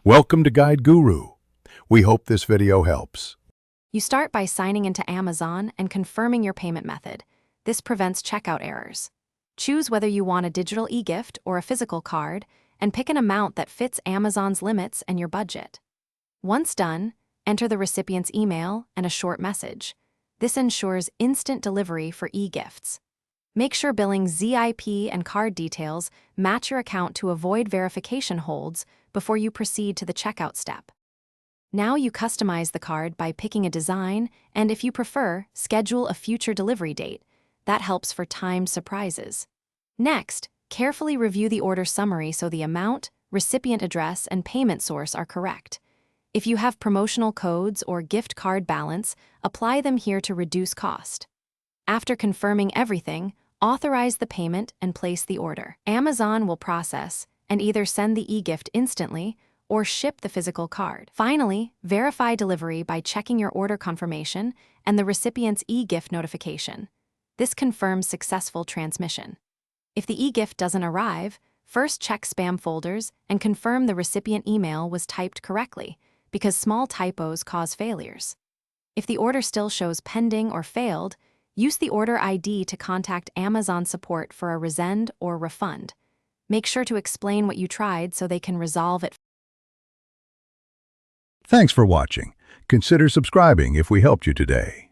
Welcome to Guide Guru. We hope this video helps. You start by signing into Amazon and confirming your payment method. This prevents checkout errors. Choose whether you want a digital e-gift or a physical card, and pick an amount that fits Amazon's limits and your budget. Once done, enter the recipient's email and a short message. This ensures instant delivery for e-gifts. Make sure billing ZIP and card details match your account to avoid verification holds before you proceed to the checkout step. Now you customize the card by picking a design and, if you prefer, schedule a future delivery date. That helps for timed surprises. Next, carefully review the order summary so the amount, recipient address, and payment source are correct. If you have promotional codes or gift card balance, apply them here to reduce cost. After confirming everything, authorize the payment and place the order. Amazon will process and either send the e-gift instantly or ship the physical card. Finally, verify delivery by checking your order confirmation and the recipient's e-gift notification. This confirms successful transmission. If the e-gift doesn't arrive, first check spam folders and confirm the recipient email was typed correctly, because small typos cause failures. If the order still shows pending or failed, use the order ID to contact Amazon support for a resend or refund. Make sure to explain what you tried so they can resolve it. Thanks for watching. Consider subscribing if we helped you today.